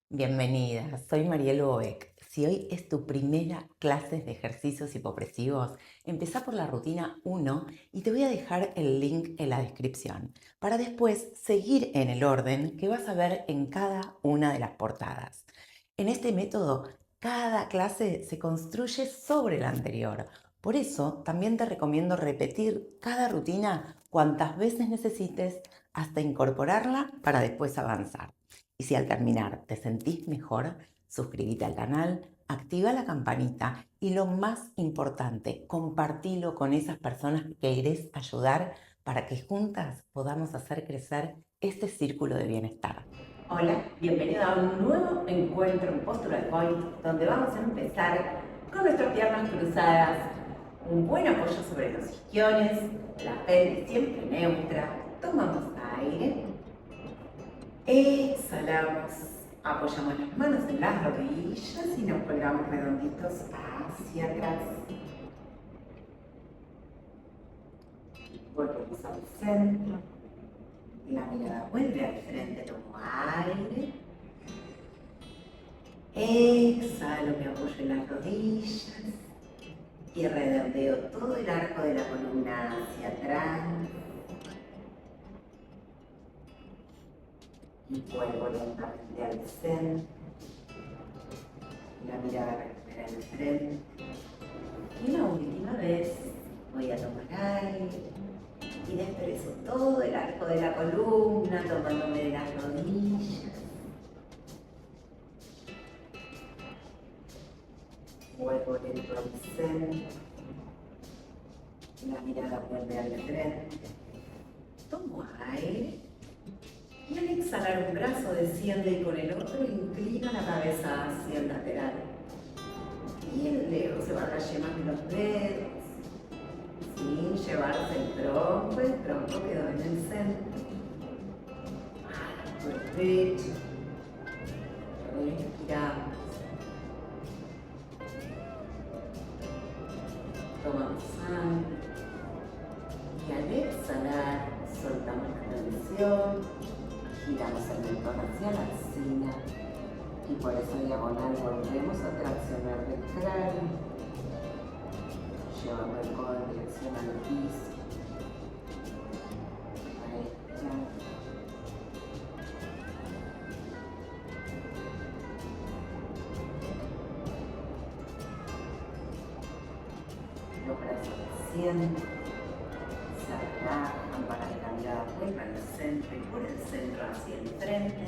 Bienvenida, soy Mariel Bobeck. Si hoy es tu primera clase de ejercicios hipopresivos, empezá por la rutina 1 y te voy a dejar el link en la descripción para después seguir en el orden que vas a ver en cada una de las portadas. En este método, cada clase se construye sobre la anterior. Por eso, también te recomiendo repetir cada rutina cuantas veces necesites hasta incorporarla para después avanzar. Y si al terminar te sentís mejor, suscríbete al canal, activa la campanita y lo más importante, compartilo con esas personas que querés ayudar para que juntas podamos hacer crecer este círculo de bienestar. Hola, bienvenido a un nuevo encuentro en Postural Point, donde vamos a empezar con nuestras piernas cruzadas, un buen apoyo sobre los isquiones, la pelvis siempre neutra, tomamos aire. Exhalamos, apoyamos las manos en las rodillas y nos colgamos redonditos hacia atrás. Volvemos al centro. La mirada vuelve al frente, tomo aire. Exhalo, me apoyo en las rodillas y redondeo todo el arco de la columna hacia atrás. Y vuelvo lentamente al centro. La mirada recupera el frente. Y la última vez voy a tomar aire y desprezo todo el arco de la columna, tomándome de las rodillas. Vuelvo lento al centro. La mirada vuelve al frente. Tomo aire. Y al exhalar un brazo desciende y con el otro inclina la cabeza hacia el lateral. Y el dedo se va rellenando los dedos, sin llevarse el tronco quedó en el centro. Alto el pecho, respiramos. Tomamos aire y al exhalar soltamos la tensión, giramos el mentón hacia la axila y por esa diagonal volvemos a traccionar el cráneo, llevando el codo en dirección al piso. Ahí está. Los brazos descienden, se relajan para que la mirada vuelva al centro y por el centro hacia el frente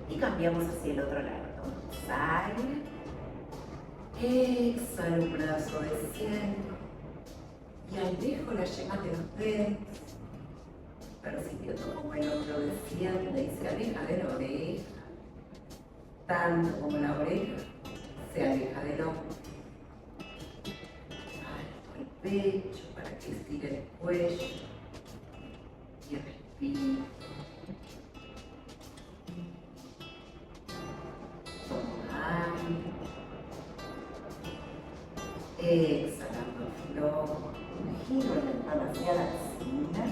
y cambiamos hacia el otro lado. Tomamos aire, exhalo un brazo desciendo y alejo las yemas de los dedos. Percibo todo el hombro desciende y se aleja de la oreja, tanto como la oreja se aleja del hombro. Alto el pecho para que estire el cuello y respiro. Tomo aire, exhalando flojo, giro el mentón hacia la axila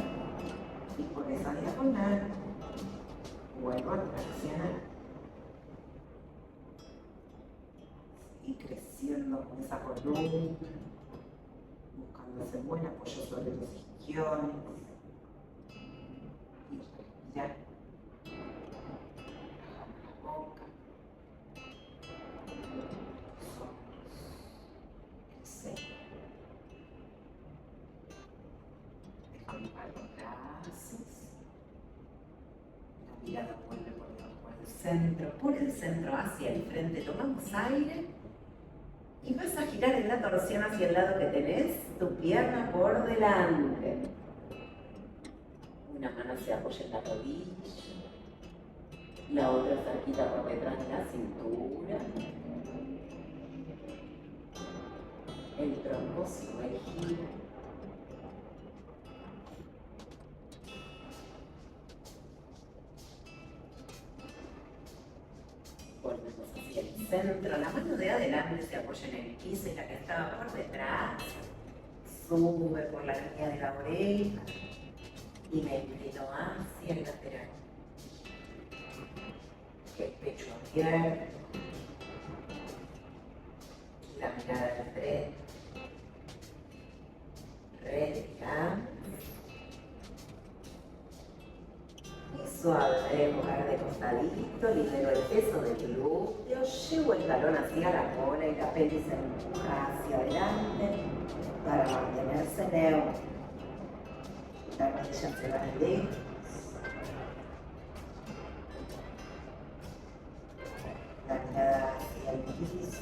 y por esa diagonal vuelvo a traccionar y creciendo con esa columna, buscando ese buen apoyo sobre los isquiones y respirar, relajando la boca, los ojos, el seno. Descolgar los brazos, la mirada vuelve por debajo del centro, por el centro hacia el frente, tomamos aire y vas a girar en la torsión hacia el lado que tenés, tu pierna por delante. Una mano se apoya en la rodilla, la otra cerquita por detrás de la cintura. El tronco sube y gira. Volvemos hacia el centro, la mano de adelante se apoya en el piso y la que estaba por detrás sube por la línea de la oreja y me inclino hacia el lateral. pecho abierto, la mirada de frente, respiramos y suave, jugar de costadito, libero el peso del glúteo, llevo el talón hacia la cola y la pelvis se empuja hacia adelante para mantenerse neutro. La rodilla se va lejos. La mirada hacia el piso.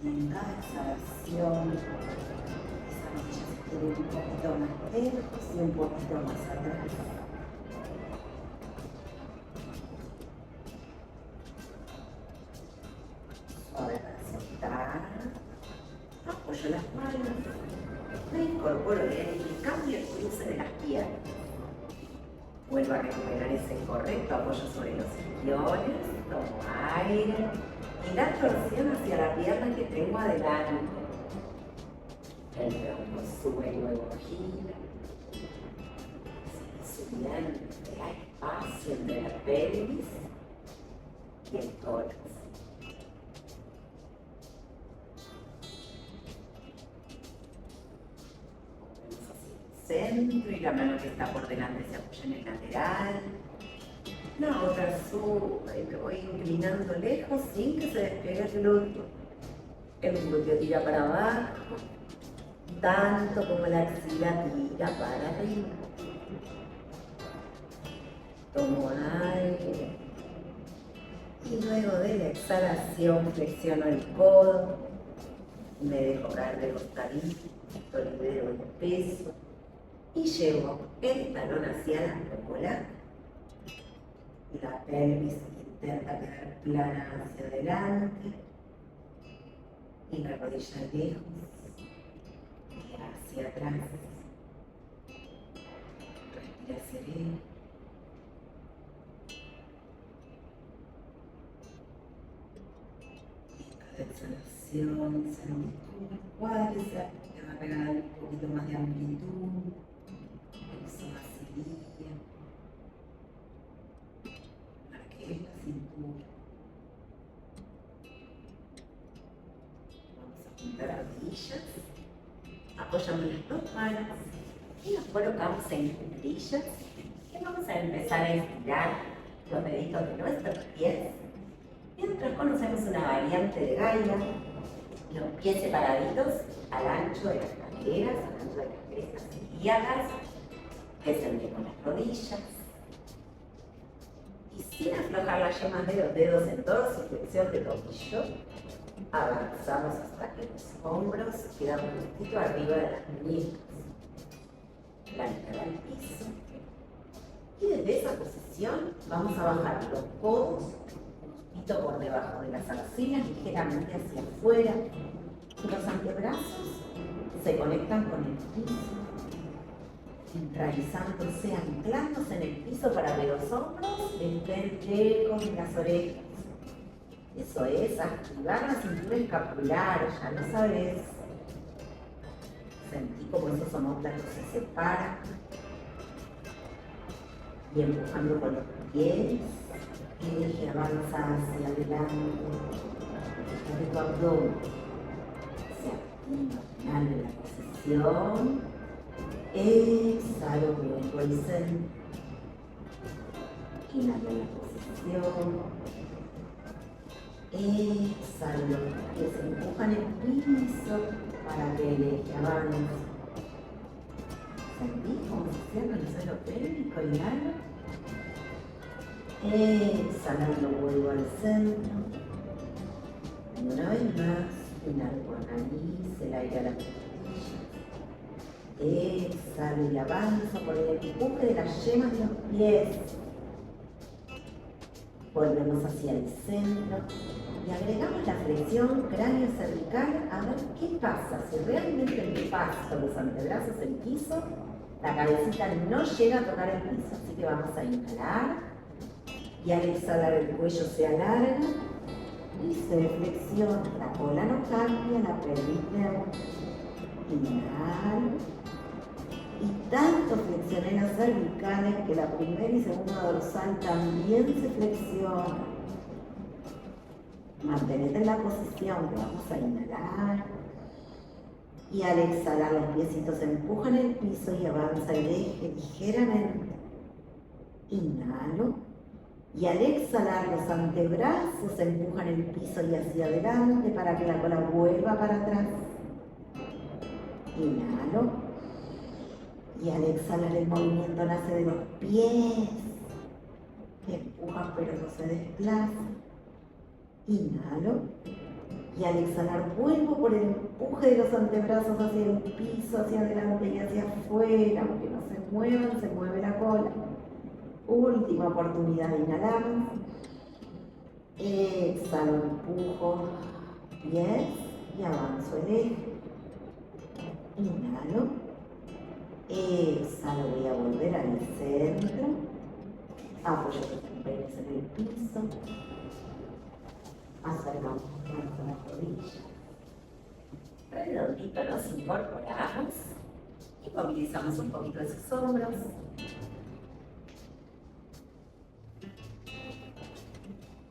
Y en cada exhalación, esa rodilla se quiere un poquito más lejos y un poquito más atrás. Suave para soltar. Apoyo las manos. Me incorporo bien y cambio el cruce de las piernas. Vuelvo a recuperar ese correcto apoyo sobre los isquiones, tomo aire y la torsión hacia la pierna que tengo adelante. El tronco sube y luego gira. Sigue subiendo, hay espacio entre la pelvis y el tórax. Centro y la mano que está por delante se apoya en el lateral. La otra sube y me voy inclinando lejos sin que se despegue el glúteo. El glúteo tira para abajo, tanto como la axila tira para arriba. Tomo aire y luego de la exhalación flexiono el codo, me dejo caer de costadito, libero el peso. Y llevo el talón hacia la cola. La pelvis intenta quedar plana hacia adelante. Y la rodilla lejos y hacia atrás. Respira sereno. Y cada exhalación será un poco más cuádriceps. Te va a regalar un poquito más de amplitud. Eso facilita, marqué la cintura. Vamos a juntar rodillas, apoyamos las dos manos y nos colocamos en cuclillas y vamos a empezar a estirar los deditos de nuestros pies mientras conocemos una variante de Gaia, los pies separaditos al ancho de las caderas, al ancho de las crestas ilíacas. Descender con las rodillas y sin aflojar las yemas de los dedos en toda su flexión de tobillo, avanzamos hasta que los hombros quedan un poquito arriba de las muñecas, la mirada al piso y desde esa posición vamos a bajar los codos un poquito por debajo de las axilas, ligeramente hacia afuera y los antebrazos se conectan con el piso, centralizándose, anclándose en el piso para que los hombros estén lejos de las orejas. Eso es, activar la cintura escapular, ya lo sabes. Sentí como esos omóplatos se separan y empujando con los pies, eje, avanza hacia adelante, de tu abdomen. Se activa al final de la posición. Exhalo, vuelvo al centro. Inhalo la posición. Exhalo, los pies empujan el piso para que el eje avance. ¿Sentís cómo se cierra el suelo pélvico? Inhalo. Exhalando, vuelvo al centro. Y una vez más, inhalo por nariz, el aire a la costilla. Exhalo y avanzo por el empuje de las yemas de los pies. Volvemos hacia el centro y agregamos la flexión cráneo cervical a ver qué pasa. Si realmente me paso los antebrazos el piso, la cabecita no llega a tocar el piso. Así que vamos a inhalar y al exhalar el cuello se alarga y se flexiona. La cola no cambia, la pelvis neutra. Inhalo Y tanto flexioné las cervicales que la primera y segunda dorsal también se flexiona. Mantenete en la posición que vamos a inhalar. Y al exhalar los piecitos empujan el piso y avanza el eje ligeramente. Inhalo. Y al exhalar los antebrazos empujan el piso y hacia adelante para que la cola vuelva para atrás. Inhalo. Y al exhalar el movimiento nace de los pies, que empujan pero no se desplazan. Inhalo. Y al exhalar vuelvo por el empuje de los antebrazos hacia el piso, hacia adelante y hacia afuera. Aunque no se muevan, se mueve la cola. Última oportunidad de inhalar. Exhalo, empujo pies y avanzo el eje. Inhalo. Exhalo, voy a volver al centro. Apoyo los empeines en el piso. Acercamos a las rodillas. Redondito nos incorporamos y movilizamos un poquito esos hombros.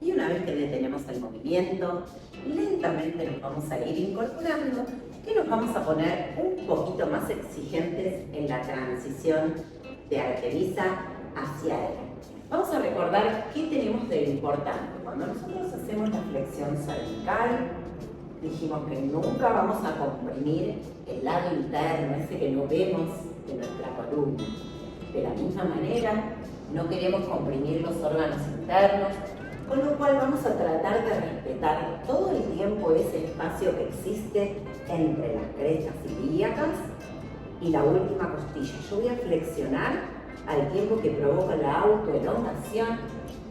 Y una vez que detenemos el movimiento, lentamente nos vamos a ir incorporando y nos vamos a poner un poquito más exigentes en la transición de Artemisa hacia adelante. Vamos a recordar qué tenemos de importante. Cuando nosotros hacemos la flexión cervical, dijimos que nunca vamos a comprimir el lado interno, ese que no vemos de nuestra columna. De la misma manera, no queremos comprimir los órganos internos, con lo cual vamos a tratar de respetar todo el tiempo ese espacio que existe entre las crestas ilíacas y la última costilla. Yo voy a flexionar al tiempo que provoca la autoelongación,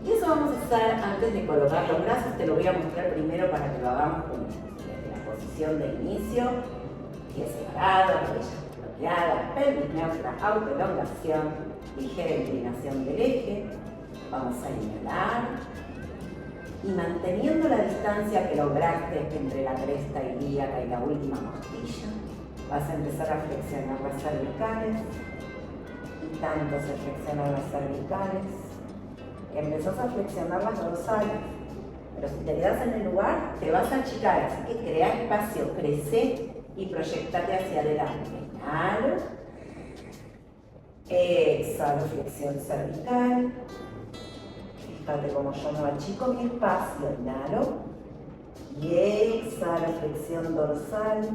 y eso vamos a hacer antes de colocar los brazos. Te lo voy a mostrar primero para que lo hagamos juntos. Desde la posición de inicio, pies separados, rodillas bloqueadas, pelvis neutra, autoelongación, ligera inclinación del eje. Vamos a inhalar y manteniendo la distancia que lograste entre la cresta ilíaca y la última costilla, vas a empezar a flexionar las cervicales. Tanto se flexionan las cervicales, que empezás a flexionar las dorsales, pero si te quedas en el lugar, te vas a achicar, así que crea espacio, crece y proyectate hacia adelante. Inhalo, exhalo, flexión cervical, fíjate como yo no achico mi espacio, inhalo, y exhalo, flexión dorsal,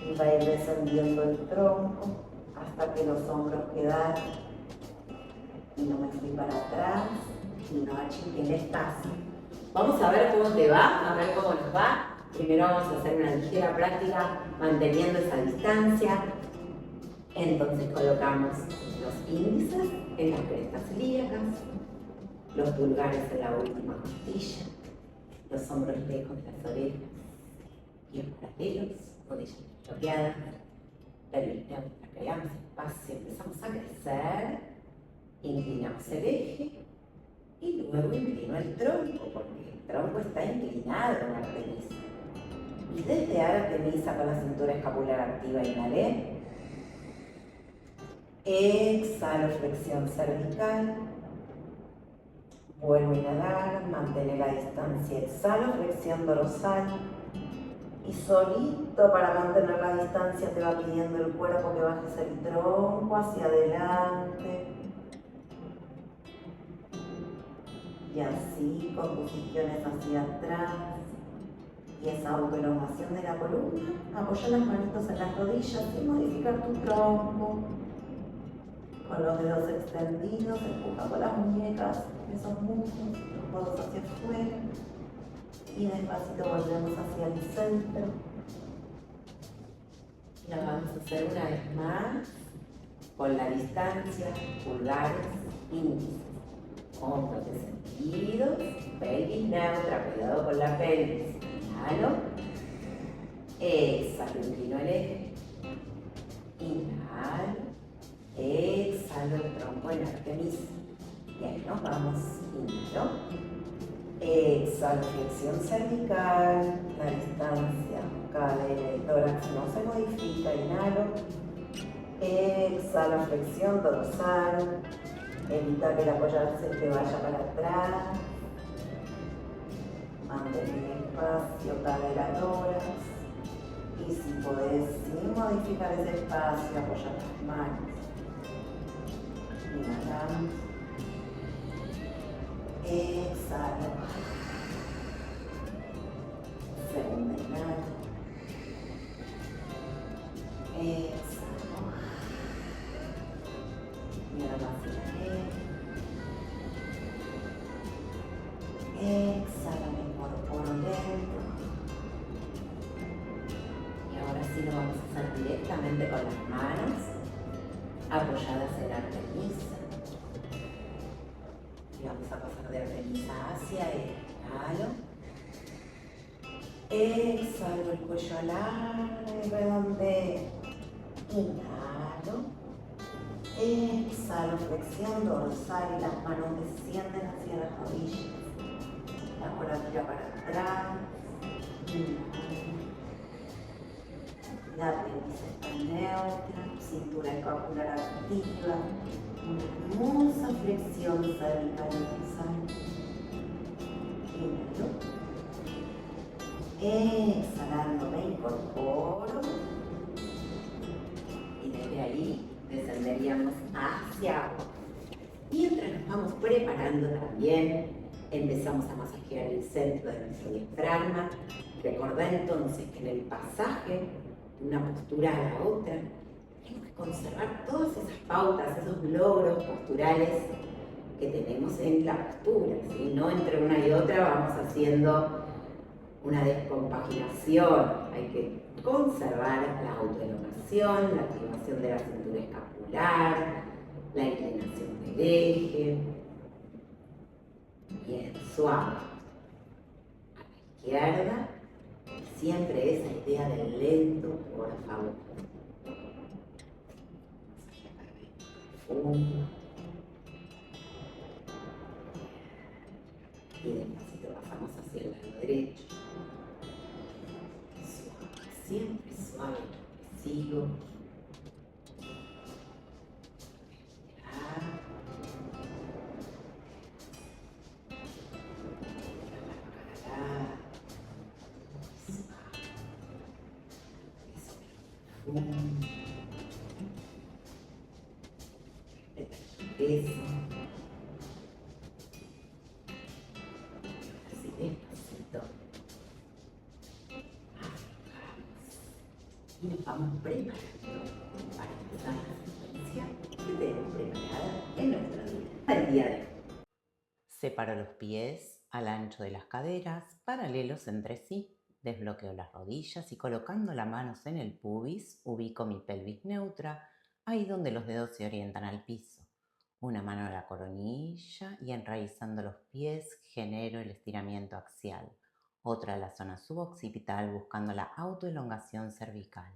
y va a ir descendiendo el tronco hasta que los hombros quedan y no me fui para atrás y no achiqué el espacio. Vamos a ver cómo te va, a ver cómo nos va. Primero vamos a hacer una ligera práctica manteniendo esa distancia. Entonces colocamos los índices en las crestas ilíacas, los pulgares en la última costilla, los hombros lejos de las orejas, pies paralelos, rodillas bloqueadas, pelvis neutra, creamos espacio, empezamos a crecer, inclinamos el eje y luego inclino el tronco, porque el tronco está inclinado en Artemisa. Y desde Artemisa con la cintura escapular activa, inhalé, exhalo, flexión cervical, vuelvo a inhalar, mantener la distancia, exhalo, flexión dorsal. Y solito, para mantener la distancia, te va pidiendo el cuerpo que bajes el tronco hacia adelante. Y así, con posiciones hacia atrás. Y esa autoelongación de la columna, apoya las manitos en las rodillas y modificar tu tronco. Con los dedos extendidos, empuja con las muñecas, esos muslos, los codos hacia afuera. Y despacito volvemos hacia el centro. Lo vamos a hacer una vez más con la distancia, pulgares, índices, hombros descendidos, pelvis neutra, cuidado con la pelvis. Inhalo, exhalo, inclino el eje, inhalo, exhalo el tronco en Artemisa. Y ahí nos vamos, inhalo. Exhalo, flexión cervical, la distancia, cada aire del tórax no se modifica, inhalo, Exhala, flexión dorsal. Evita que el apoyar se te vaya para atrás. Mantén el espacio, cadera, tórax. Y si podés, sin modificar ese espacio, apoyar las manos. Inhalamos. Exhalo. Segunda inhalo. Exhalo. Y ahora más inhalé. Exhala, me incorporo lento. Y ahora sí lo vamos a hacer directamente con las manos apoyadas en Artemisa. Y vamos a pasar de Artemisa hacia el inhalo. Exhalo, el cuello alargo y redondeo. Inhalo. Exhalo, flexión dorsal y las manos descienden hacia las rodillas. La cola tira para atrás. Inhalo. La pelvis está neutra, cintura escapular activa. Una hermosa flexión cervical y dorsal. Inhalo. Exhalando, me incorporo. Y desde ahí descenderíamos hacia abajo. Mientras nos vamos preparando también, empezamos a masajear el centro de nuestro diafragma. Recordá entonces que en el pasaje de una postura a la otra, tenemos que conservar todas esas pautas, esos logros posturales que tenemos en la postura, ¿sí? No entre una y otra vamos haciendo una descompaginación. Hay que conservar la autoelongación, la activación de la cintura escapular, la inclinación del eje. Bien, suave. A la izquierda, siempre esa idea del lento, por favor. Profundo. Y despacito bajamos hacia el lado derecho. Suave, siempre suave, sigo. Eso. Así despacito. Y nos vamos preparando para empezar la secuencia que tenemos preparada en nuestro día de hoy. Separo los pies al ancho de las caderas, paralelos entre sí. Desbloqueo las rodillas y colocando las manos en el pubis, ubico mi pelvis neutra, ahí donde los dedos se orientan al piso. Una mano a la coronilla y enraizando los pies genero el estiramiento axial. Otra a la zona suboccipital buscando la autoelongación cervical.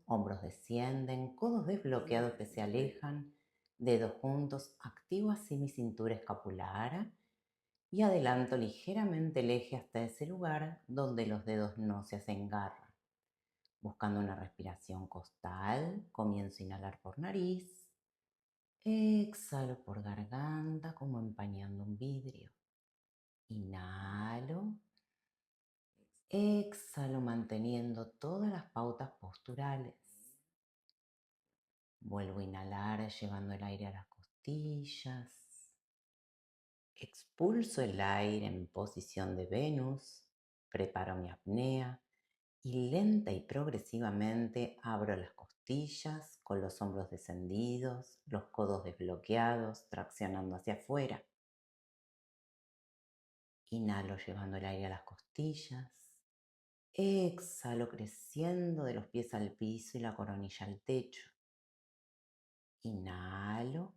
Hombros descienden, codos desbloqueados que se alejan, dedos juntos, activo así mi cintura escapular y adelanto ligeramente el eje hasta ese lugar donde los dedos no se hacen garra. Buscando una respiración costal, comienzo a inhalar por nariz, exhalo por garganta como empañando un vidrio. Inhalo, exhalo manteniendo todas las pautas posturales. Vuelvo a inhalar llevando el aire a las costillas. Expulso el aire en posición de Venus, preparo mi apnea y lenta y progresivamente abro las costillas con los hombros descendidos, los codos desbloqueados, traccionando hacia afuera. Inhalo llevando el aire a las costillas. Exhalo creciendo de los pies al piso y la coronilla al techo. Inhalo.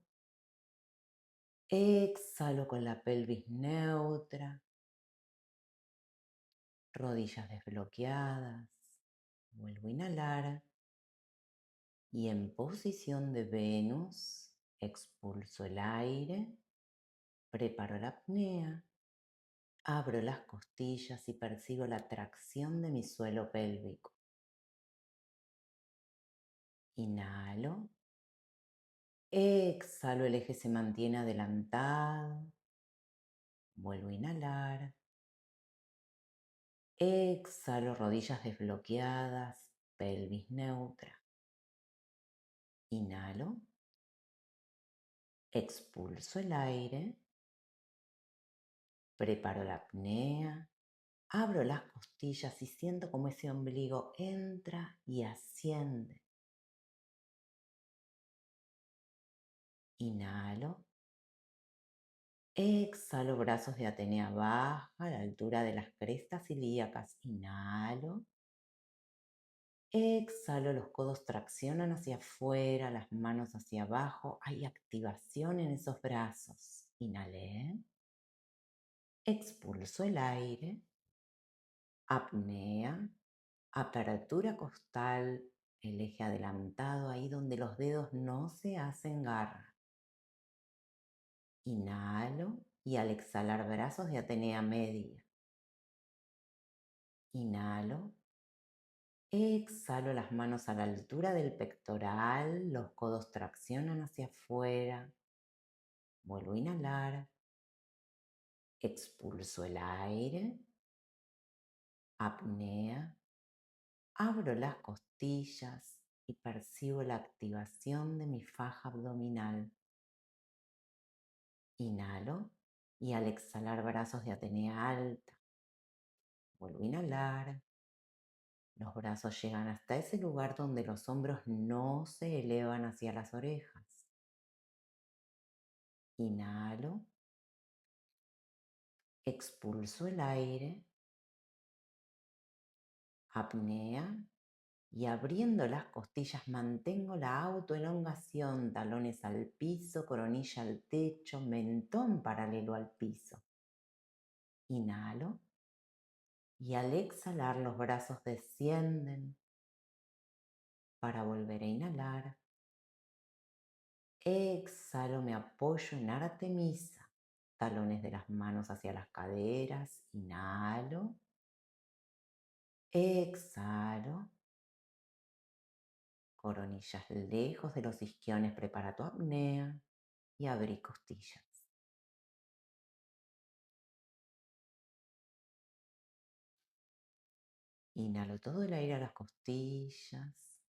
Exhalo con la pelvis neutra, rodillas desbloqueadas. Vuelvo a inhalar y en posición de Venus expulso el aire, preparo la apnea, abro las costillas y percibo la tracción de mi suelo pélvico. Inhalo. Exhalo, el eje se mantiene adelantado. Vuelvo a inhalar. Exhalo, rodillas desbloqueadas, pelvis neutra. Inhalo. Expulso el aire. Preparo la apnea. Abro las costillas y siento como ese ombligo entra y asciende. Inhalo. Exhalo, brazos de Atenea baja a la altura de las crestas ilíacas. Inhalo. Exhalo, los codos traccionan hacia afuera, las manos hacia abajo. Hay activación en esos brazos. Inhalé. Expulso el aire. Apnea. Apertura costal. El eje adelantado ahí donde los dedos no se hacen garra. Inhalo y al exhalar brazos de Atenea media. Inhalo. Exhalo, las manos a la altura del pectoral, los codos traccionan hacia afuera. Vuelvo a inhalar. Expulso el aire. Apnea. Abro las costillas y percibo la activación de mi faja abdominal. Inhalo y al exhalar brazos de Atenea alta. Vuelvo a inhalar. Los brazos llegan hasta ese lugar donde los hombros no se elevan hacia las orejas. Inhalo. Expulso el aire. Apnea. Y abriendo las costillas mantengo la autoelongación, talones al piso, coronilla al techo, mentón paralelo al piso. Inhalo. Y al exhalar los brazos descienden para volver a inhalar. Exhalo, me apoyo en Artemisa. Talones de las manos hacia las caderas. Inhalo. Exhalo. Coronillas lejos de los isquiones. Prepara tu apnea y abrí costillas. Inhalo todo el aire a las costillas.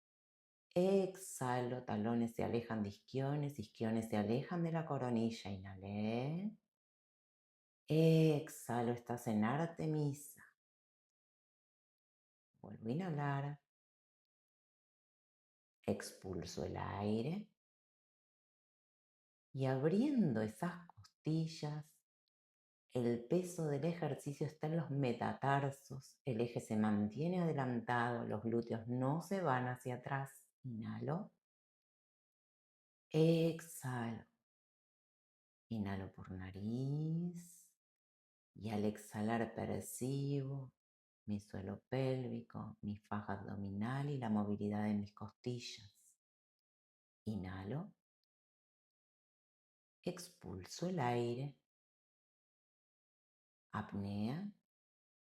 Exhalo, talones se alejan de isquiones, isquiones se alejan de la coronilla. Inhalé. Exhalo, estás en Artemisa. Vuelvo a inhalar. Expulso el aire. Y abriendo esas costillas, el peso del ejercicio está en los metatarsos. El eje se mantiene adelantado, los glúteos no se van hacia atrás. Inhalo. Exhalo. Inhalo por nariz. Y al exhalar percibo mi suelo pélvico, mi faja abdominal y la movilidad de mis costillas. Inhalo. Expulso el aire. Apnea.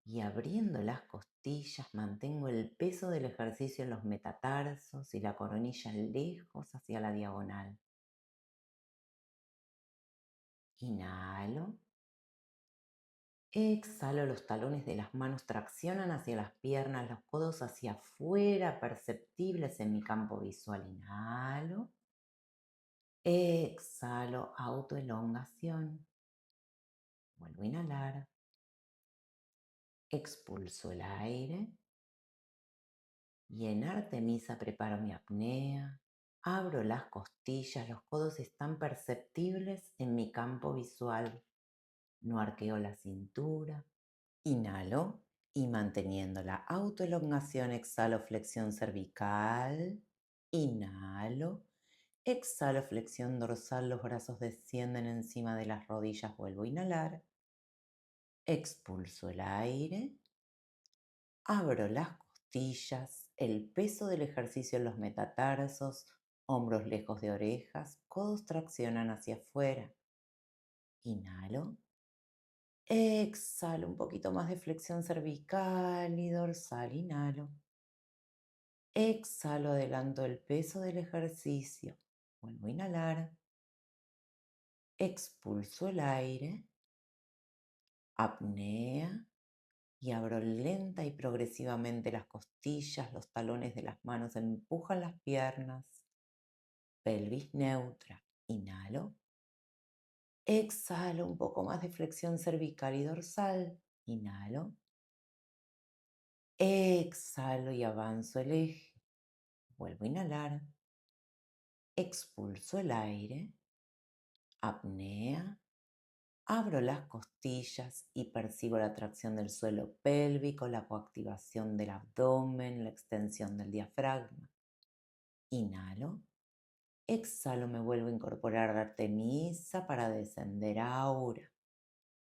Y abriendo las costillas mantengo el peso del ejercicio en los metatarsos y la coronilla lejos hacia la diagonal. Inhalo. Exhalo, los talones de las manos traccionan hacia las piernas, los codos hacia afuera, perceptibles en mi campo visual. Inhalo. Exhalo, autoelongación. Vuelvo a inhalar. Expulso el aire. Y en Artemisa preparo mi apnea. Abro las costillas, los codos están perceptibles en mi campo visual. No arqueo la cintura. Inhalo y manteniendo la autoelongación exhalo flexión cervical. Inhalo. Exhalo flexión dorsal, los brazos descienden encima de las rodillas. Vuelvo a inhalar. Expulso el aire. Abro las costillas, el peso del ejercicio en los metatarsos, hombros lejos de orejas, codos traccionan hacia afuera. Inhalo. Exhalo, un poquito más de flexión cervical y dorsal. Inhalo. Exhalo, adelanto el peso del ejercicio. Vuelvo a inhalar. Expulso el aire. Apnea. Y abro lenta y progresivamente las costillas, los talones de las manos empujan las piernas. Pelvis neutra. Inhalo. Exhalo un poco más de flexión cervical y dorsal. Inhalo. Exhalo y avanzo el eje. Vuelvo a inhalar. Expulso el aire. Apnea. Abro las costillas y percibo la tracción del suelo pélvico, la coactivación del abdomen, la extensión del diafragma. Inhalo. Exhalo, me vuelvo a incorporar Artemisa para descender Aura.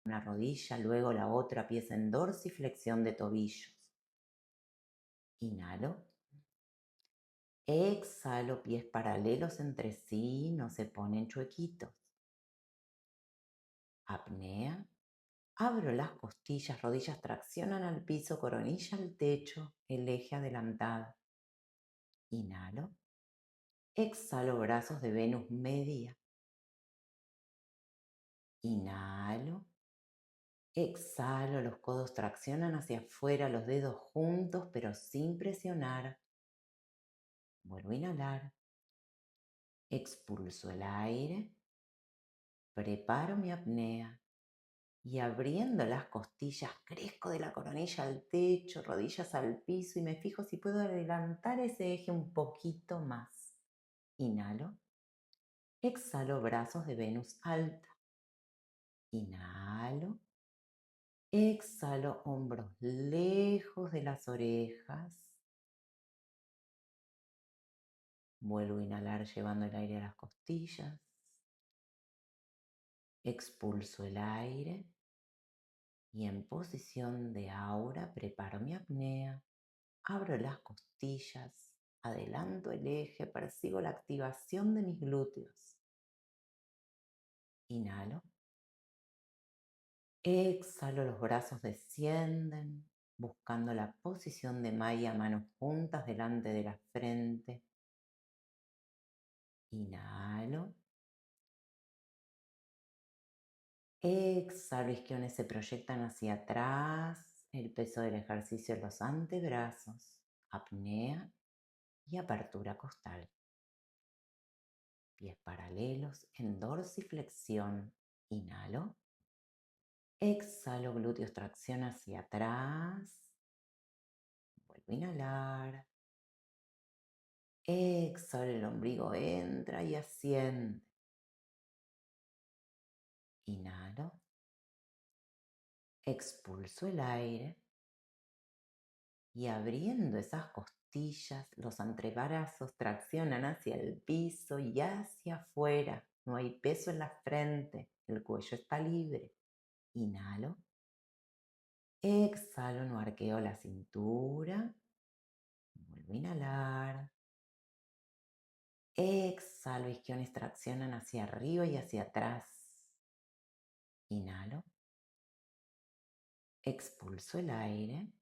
Una rodilla, luego la otra pieza en dorsiflexión de tobillos. Inhalo. Exhalo, pies paralelos entre sí, no se ponen chuequitos. Apnea. Abro las costillas, rodillas traccionan al piso, coronilla al techo, el eje adelantado. Inhalo. Exhalo, brazos de Venus media. Inhalo. Exhalo, los codos traccionan hacia afuera, los dedos juntos pero sin presionar. Vuelvo a inhalar. Expulso el aire. Preparo mi apnea. Y abriendo las costillas, crezco de la coronilla al techo, rodillas al piso y me fijo si puedo adelantar ese eje un poquito más. Inhalo. Exhalo, brazos de Venus alta. Inhalo. Exhalo, hombros lejos de las orejas. Vuelvo a inhalar llevando el aire a las costillas. Expulso el aire. Y en posición de aura preparo mi apnea. Abro las costillas. Adelanto el eje. Percibo la activación de mis glúteos. Inhalo. Exhalo, los brazos descienden, buscando la posición de Maya, manos juntas delante de la frente. Inhalo. Exhalo, isquiones se proyectan hacia atrás, el peso del ejercicio en los antebrazos, apnea y apertura costal. Pies paralelos en dorsiflexión. Inhalo. Exhalo, glúteos tracción hacia atrás. Vuelvo a inhalar. Exhalo, el ombligo entra y asciende. Inhalo. Expulso el aire. Y abriendo esas costillas, los antebrazos traccionan hacia el piso y hacia afuera. No hay peso en la frente, el cuello está libre. Inhalo. Exhalo, no arqueo la cintura. Vuelvo a inhalar. Exhalo, isquiones traccionan hacia arriba y hacia atrás. Inhalo. Expulso el aire.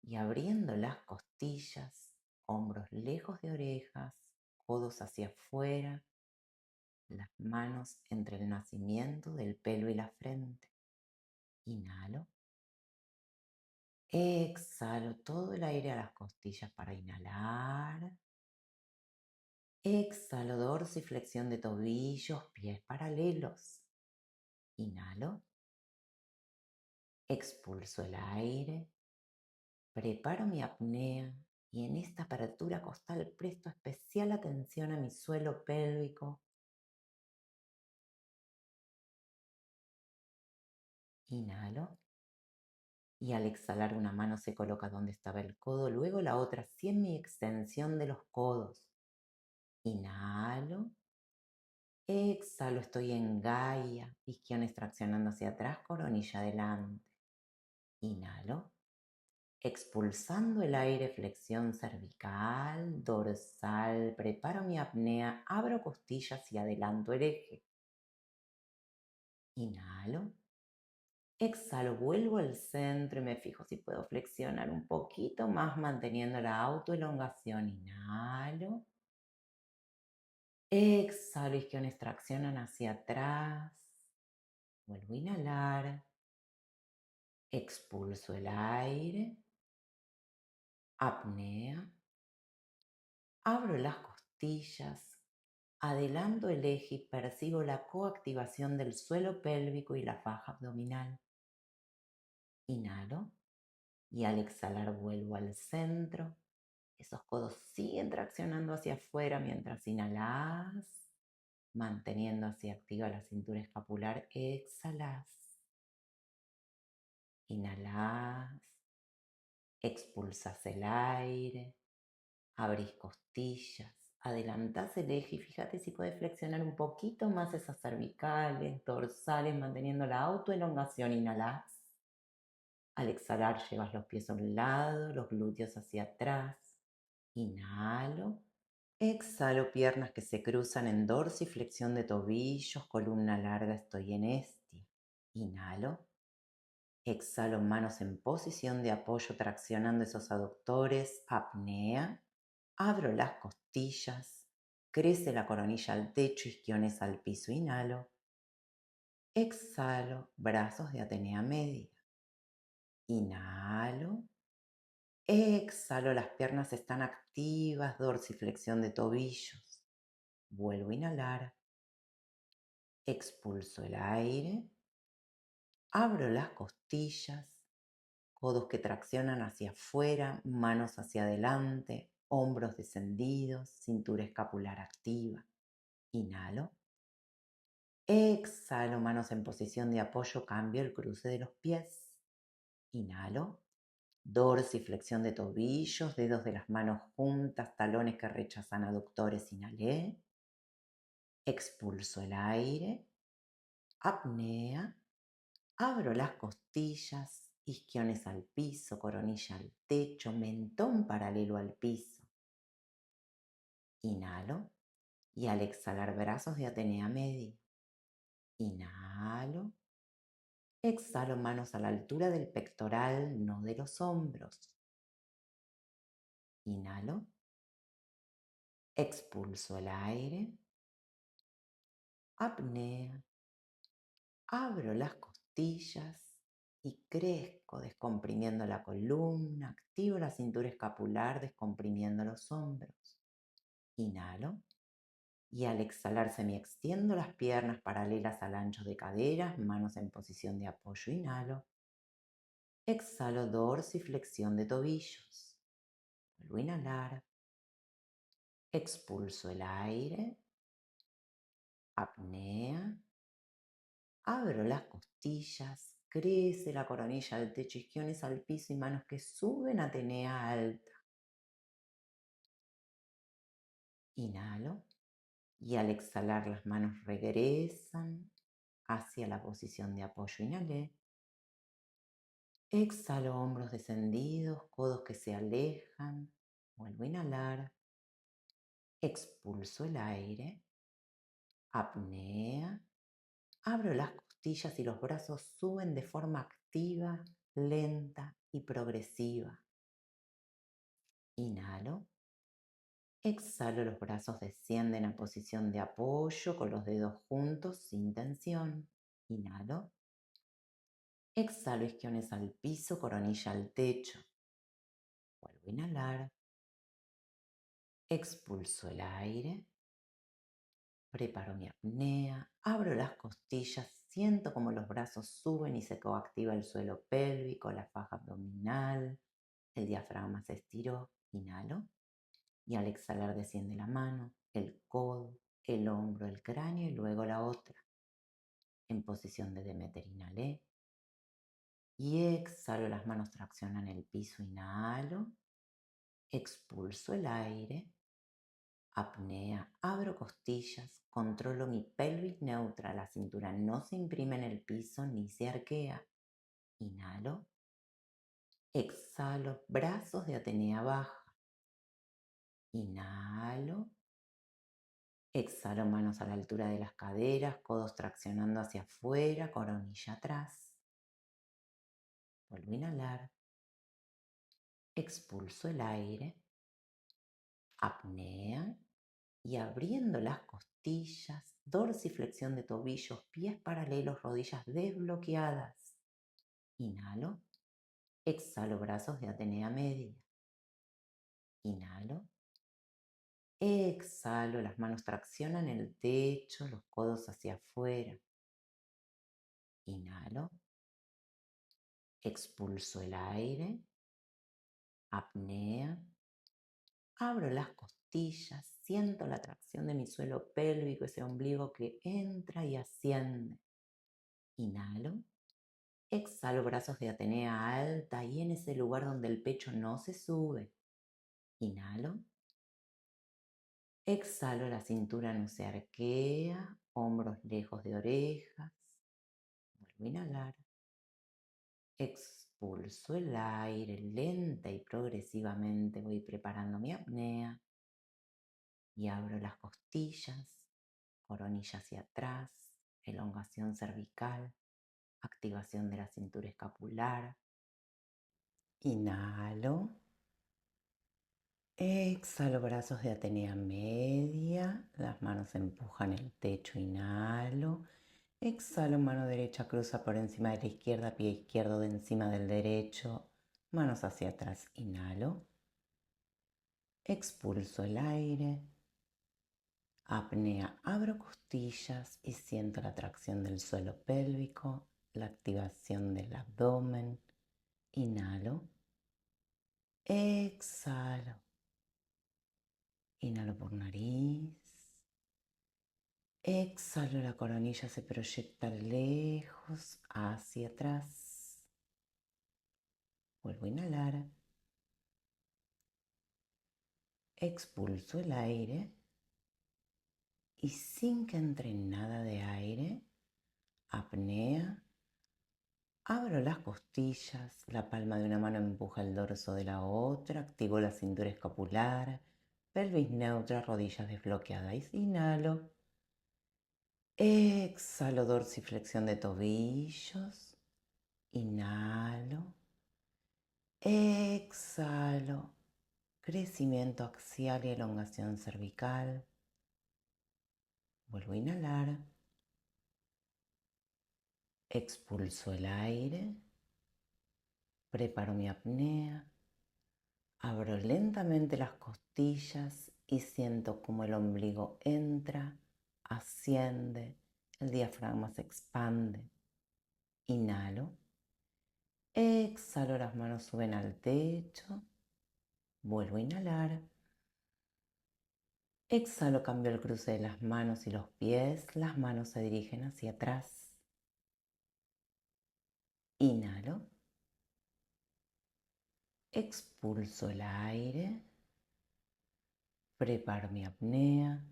Y abriendo las costillas, hombros lejos de orejas, codos hacia afuera, las manos entre el nacimiento del pelo y la frente. Inhalo. Exhalo todo el aire a las costillas para inhalar. Exhalo, dorsiflexión de tobillos, pies paralelos. Inhalo. Expulso el aire. Preparo mi apnea y en esta apertura costal presto especial atención a mi suelo pélvico. Inhalo. Y al exhalar una mano se coloca donde estaba el codo, luego la otra sí en mi extensión de los codos. Inhalo. Exhalo, estoy en Gaia, isquiones traccionando hacia atrás, coronilla adelante. Inhalo. Expulsando el aire, flexión cervical, dorsal, preparo mi apnea, abro costillas y adelanto el eje. Inhalo. Exhalo, vuelvo al centro y me fijo si puedo flexionar un poquito más manteniendo la autoelongación. Inhalo. Exhalo, isquiones traccionan hacia atrás. Vuelvo a inhalar. Expulso el aire. Apnea. Abro las costillas. Adelanto el eje y percibo la coactivación del suelo pélvico y la faja abdominal. Inhalo y al exhalar vuelvo al centro. Esos codos siguen traccionando hacia afuera mientras inhalas, manteniendo así activa la cintura escapular. Exhalas. Inhalas. Expulsas el aire. Abrís costillas. Adelantás el eje y fíjate si puedes flexionar un poquito más esas cervicales, dorsales, manteniendo la autoelongación. Inhalás. Al exhalar llevas los pies a un lado, los glúteos hacia atrás. Inhalo. Exhalo, piernas que se cruzan en dorsiflexión de tobillos, columna larga, estoy en este. Inhalo. Exhalo, manos en posición de apoyo, traccionando esos aductores. Apnea. Abro las costillas. Crece la coronilla al techo, isquiones al piso. Inhalo. Exhalo, brazos de Atenea media. Inhalo. Exhalo, las piernas están activas, dorsiflexión de tobillos. Vuelvo a inhalar. Expulso el aire. Abro las costillas. Codos que traccionan hacia afuera, manos hacia adelante, hombros descendidos, cintura escapular activa. Inhalo. Exhalo, manos en posición de apoyo, cambio el cruce de los pies. Inhalo. Dorsiflexión de tobillos, dedos de las manos juntas, talones que rechazan aductores. Inhalé. Expulso el aire. Apnea. Abro las costillas, isquiones al piso, coronilla al techo, mentón paralelo al piso. Inhalo y al exhalar brazos de Atenea media. Inhalo. Exhalo, manos a la altura del pectoral, no de los hombros. Inhalo. Expulso el aire. Apnea. Abro las costillas y crezco descomprimiendo la columna, activo la cintura escapular descomprimiendo los hombros. Inhalo y al exhalar semiextiendo las piernas paralelas al ancho de caderas, manos en posición de apoyo. Inhalo. Exhalo, dorsiflexión de tobillos. Vuelvo a inhalar. Expulso el aire. Apnea. Abro las costillas, crece la coronilla del techo, isquiones al piso y manos que suben, Atenea alta. Inhalo y al exhalar las manos regresan hacia la posición de apoyo. Inhalé. Exhalo, hombros descendidos, codos que se alejan. Vuelvo a inhalar. Expulso el aire. Apnea. Abro las costillas y los brazos suben de forma activa, lenta y progresiva. Inhalo. Exhalo, los brazos descienden a posición de apoyo con los dedos juntos sin tensión. Inhalo. Exhalo, isquiones al piso, coronilla al techo. Vuelvo a inhalar. Expulso el aire. Preparo mi apnea. Abro las costillas. Siento como los brazos suben y se coactiva el suelo pélvico, la faja abdominal. El diafragma se estiró. Inhalo. Y al exhalar desciende la mano, el codo, el hombro, el cráneo y luego la otra. En posición de Demeter inhalé. Y exhalo, las manos traccionan el piso. Inhalo. Expulso el aire. Apnea, abro costillas, controlo mi pelvis neutra, la cintura no se imprime en el piso ni se arquea. Inhalo. Exhalo, brazos de Atenea baja. Inhalo. Exhalo, manos a la altura de las caderas, codos traccionando hacia afuera, coronilla atrás. Vuelvo a inhalar. Expulso el aire. Apnea. y abriendo las costillas, dorsiflexión de tobillos, pies paralelos, rodillas desbloqueadas. Inhalo. Exhalo, brazos de Atenea media. Inhalo. Exhalo, las manos traccionan el techo, los codos hacia afuera. Inhalo. Expulso el aire. Apnea. Abro las costillas, siento la tracción de mi suelo pélvico, ese ombligo que entra y asciende. Inhalo. Exhalo, brazos de Atenea alta y en ese lugar donde el pecho no se sube. Inhalo. Exhalo, la cintura no se arquea, hombros lejos de orejas. Vuelvo a inhalar. Expulso el aire, lenta y progresivamente voy preparando mi apnea y abro las costillas, coronilla hacia atrás, elongación cervical, activación de la cintura escapular. Inhalo. Exhalo, brazos de Atenea media, las manos empujan el techo, inhalo. Exhalo, mano derecha cruza por encima de la izquierda, pie izquierdo de encima del derecho, manos hacia atrás, inhalo. Expulso el aire. Apnea, abro costillas y siento la tracción del suelo pélvico, la activación del abdomen. Inhalo. Exhalo. Inhalo por nariz. Exhalo, la coronilla se proyecta lejos hacia atrás. Vuelvo a inhalar. Expulso el aire y sin que entre nada de aire, apnea, abro las costillas, la palma de una mano empuja el dorso de la otra, activo la cintura escapular, pelvis neutra, rodillas desbloqueadas. Inhalo. Exhalo, dorsiflexión de tobillos. Inhalo. Exhalo. Crecimiento axial y elongación cervical. Vuelvo a inhalar. Expulso el aire. Preparo mi apnea. Abro lentamente las costillas y siento como el ombligo entra, asciende, el diafragma se expande. Inhalo. Exhalo, las manos suben al techo. Vuelvo a inhalar. Exhalo, cambio el cruce de las manos y los pies. Las manos se dirigen hacia atrás. Inhalo. Expulso el aire. Preparo mi apnea.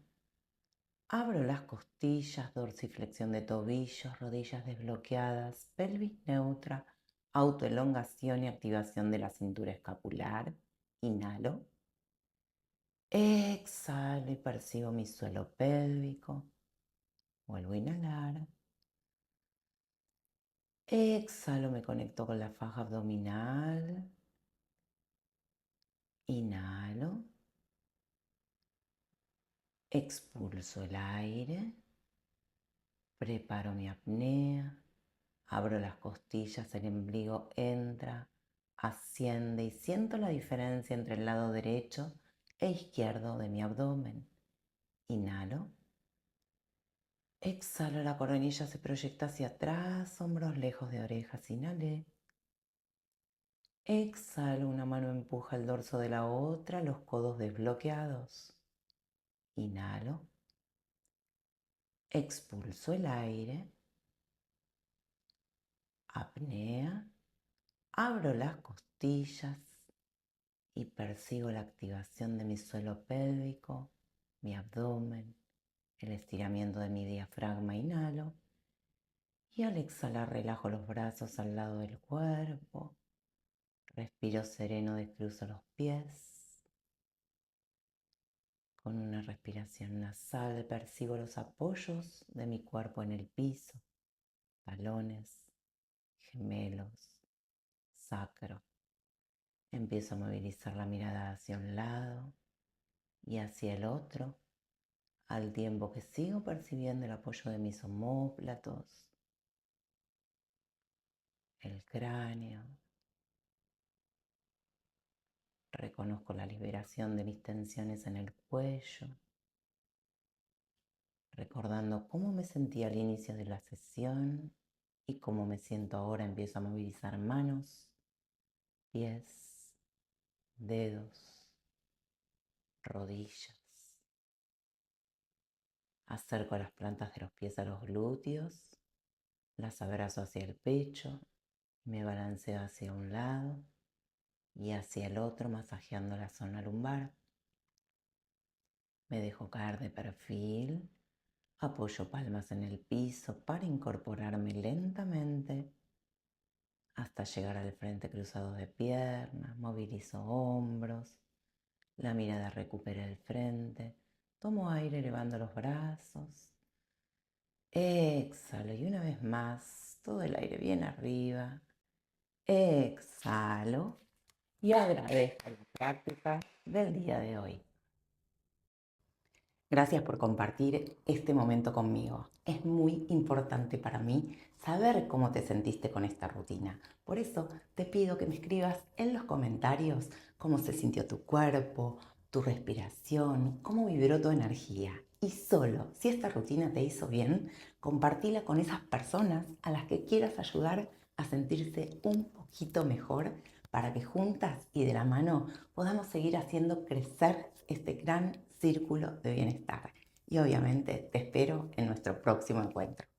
Abro las costillas, dorsiflexión de tobillos, rodillas desbloqueadas, pelvis neutra, autoelongación y activación de la cintura escapular. Inhalo. Exhalo y percibo mi suelo pélvico. Vuelvo a inhalar. Exhalo, me conecto con la faja abdominal. Inhalo. Expulso el aire. Preparo mi apnea. Abro las costillas, el ombligo entra, asciende y siento la diferencia entre el lado derecho e izquierdo de mi abdomen. Inhalo. Exhalo, la coronilla se proyecta hacia atrás, hombros lejos de orejas. Inhalé. Exhalo, una mano empuja el dorso de la otra, los codos desbloqueados. Inhalo. Expulso el aire. Apnea. Abro las costillas y percibo la activación de mi suelo pélvico, mi abdomen, el estiramiento de mi diafragma. Inhalo. Y al exhalar relajo los brazos al lado del cuerpo. Respiro sereno, descruzo los pies. Con una respiración nasal percibo los apoyos de mi cuerpo en el piso, talones, gemelos, sacro. Empiezo a movilizar la mirada hacia un lado y hacia el otro, al tiempo que sigo percibiendo el apoyo de mis omóplatos, el cráneo. Reconozco la liberación de mis tensiones en el cuello, recordando cómo me sentí al inicio de la sesión y cómo me siento ahora. Empiezo a movilizar manos, pies, dedos, rodillas. Acerco las plantas de los pies a los glúteos, las abrazo hacia el pecho, me balanceo hacia un lado y hacia el otro, masajeando la zona lumbar. Me dejo caer de perfil, apoyo palmas en el piso para incorporarme lentamente hasta llegar al frente cruzado de piernas, movilizo hombros, la mirada recupera el frente, tomo aire elevando los brazos, exhalo y una vez más, todo el aire bien arriba, exhalo y agradezco la práctica del día de hoy. Gracias por compartir este momento conmigo. Es muy importante para mí saber cómo te sentiste con esta rutina. Por eso te pido que me escribas en los comentarios cómo se sintió tu cuerpo, tu respiración, cómo vibró tu energía. Y solo si esta rutina te hizo bien, compartila con esas personas a las que quieras ayudar a sentirse un poquito mejor para que juntas y de la mano podamos seguir haciendo crecer este gran círculo de bienestar. Y obviamente te espero en nuestro próximo encuentro.